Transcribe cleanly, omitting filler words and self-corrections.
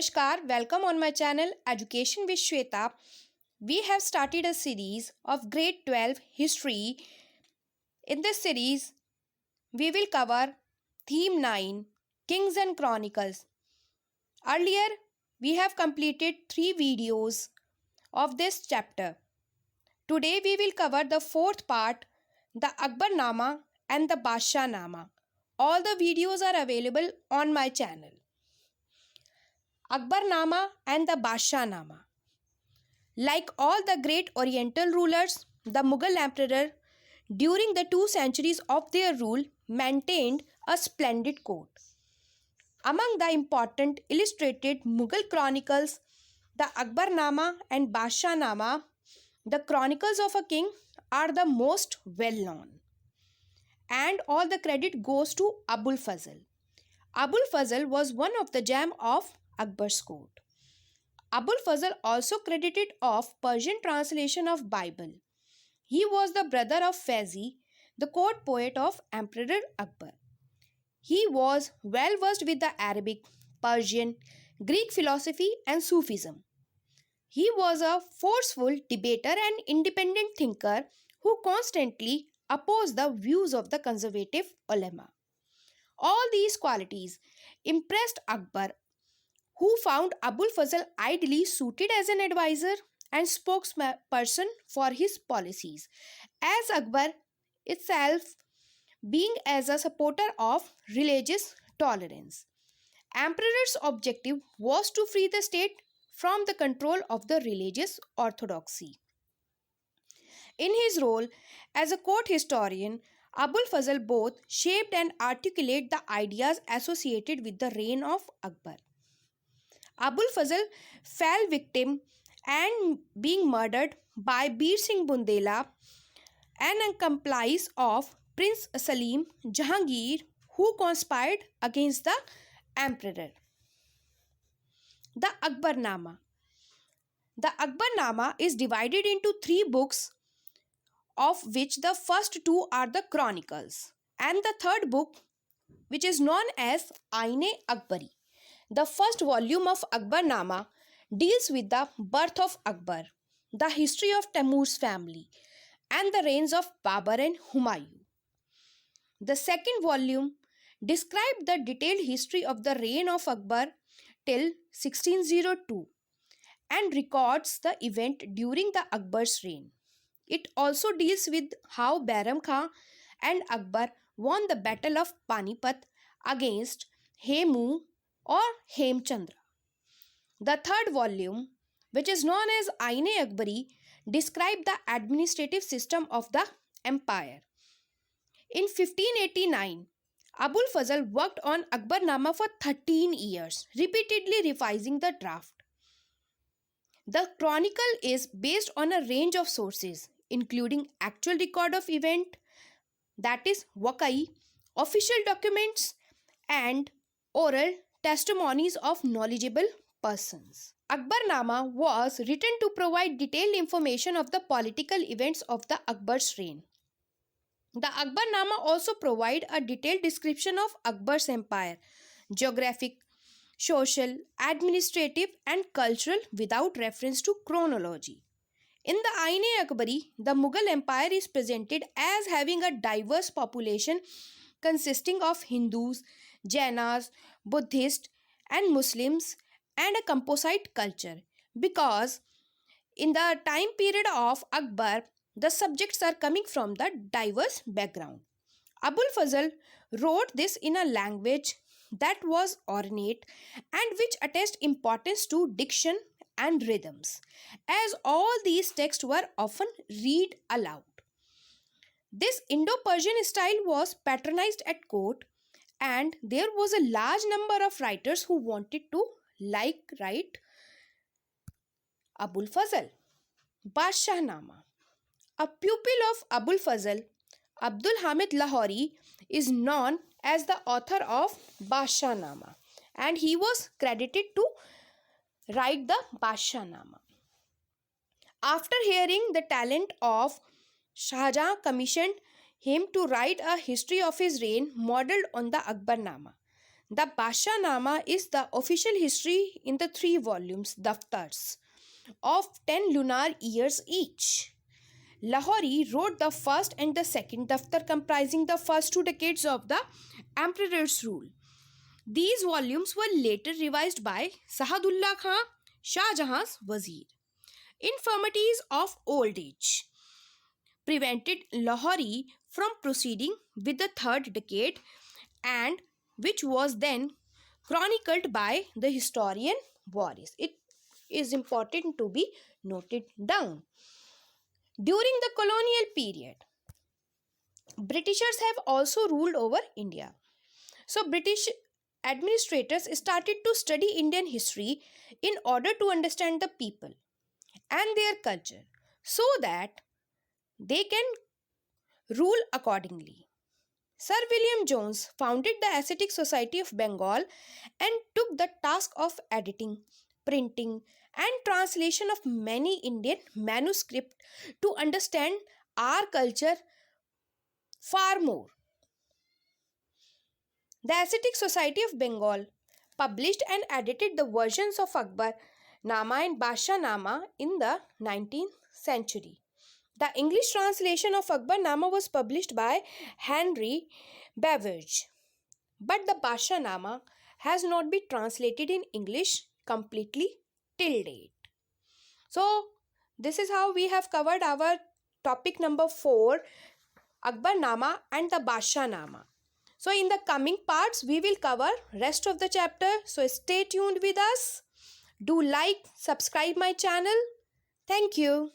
Namaskar, welcome on my channel Education with Shweta. We have started a series of grade 12 history. In this series, we will cover theme 9 Kings and Chronicles. Earlier, we have completed 3 videos of this chapter. Today, we will cover the fourth part, the Akbarnama and the Bashahnama. All the videos are available on my channel. Akbarnama and the Bashahnama. Like all the great Oriental rulers, the Mughal emperor during the 2 centuries of their rule maintained a splendid court. Among the important illustrated Mughal chronicles, the Akbarnama and Bashahnama, the chronicles of a king, are the most well known. And all the credit goes to Abul Fazl. Abul Fazl was one of the gem of Akbar's court. Abul Fazl also credited of Persian translation of Bible. He was the brother of Faizi, the court poet of Emperor Akbar. He was well versed with the Arabic, Persian, Greek philosophy and Sufism. He was a forceful debater and independent thinker who constantly opposed the views of the conservative ulama. All these qualities impressed Akbar, who found Abul Fazl ideally suited as an advisor and spokesperson for his policies, as Akbar itself being as a supporter of religious tolerance. Emperor's objective was to free the state from the control of the religious orthodoxy. In his role as a court historian, Abul Fazl both shaped and articulated the ideas associated with the reign of Akbar. Abul Fazl fell victim and being murdered by Bir Singh Bundela, an accomplice of Prince Salim Jahangir, who conspired against the emperor. The Akbarnama. The Akbarnama is divided into 3 books, of which the first 2 are the chronicles, and the third book, which is known as Ain-e-Akbari. The first volume of Akbarnama deals with the birth of Akbar, the history of Timur's family, and the reigns of Babur and Humayun. The second volume describes the detailed history of the reign of Akbar till 1602 and records the event during the Akbar's reign. It also deals with how Bairam Khan and Akbar won the Battle of Panipat against Hemu or Hemchandra. The third volume, which is known as Ain-e-Akbari, describes the administrative system of the empire. In 1589, Abul Fazl worked on Akbarnama for 13 years, repeatedly revising the draft. The chronicle is based on a range of sources, including actual record of event, that is Wakai, official documents, and oral testimonies of knowledgeable persons. Akbarnama was written to provide detailed information of the political events of the Akbar's reign. The Akbarnama also provides a detailed description of Akbar's empire, geographic, social, administrative, and cultural without reference to chronology. In the Ain-e-Akbari, the Mughal Empire is presented as having a diverse population consisting of Hindus, Jainas, Buddhists, and Muslims, and a composite culture, because in the time period of Akbar, the subjects are coming from the diverse background. Abul Fazl wrote this in a language that was ornate and which attached importance to diction and rhythms, as all these texts were often read aloud. This Indo-Persian style was patronized at court, and there was a large number of writers who wanted to write Abul Fazl. Bashahnama. A pupil of Abul Fazl, Abdul Hamid Lahori, is known as the author of Bashahnama, and he was credited to write the Bashahnama. After hearing the talent of Shah Jahan, commissioned him to write a history of his reign modeled on the Akbarnama. The Bashanama is the official history in the 3 volumes Daftars of 10 lunar years each. Lahori wrote the first and the second Daftar comprising the first 2 decades of the emperor's rule. These volumes were later revised by Sahadullah Khan, Shah Jahan's wazir. Infirmities of old age prevented Lahori from proceeding with the 3rd decade, and which was then chronicled by the historian Waris. It is important to be noted down. During the colonial period, Britishers have also ruled over India. So British administrators started to study Indian history in order to understand the people and their culture so that they can rule accordingly. Sir William Jones founded the Ascetic Society of Bengal and took the task of editing, printing, and translation of many Indian manuscripts to understand our culture far more. The Ascetic Society of Bengal published and edited the versions of Akbar Nama and Basha Nama in the 19th century. The English translation of Akbar Nama was published by Henry Beveridge, but the Basha Nama has not been translated in English completely till date. So, this is how we have covered our topic number 4, Akbar Nama and the Basha Nama. So, in the coming parts, we will cover rest of the chapter. So, stay tuned with us. Do like, subscribe my channel. Thank you.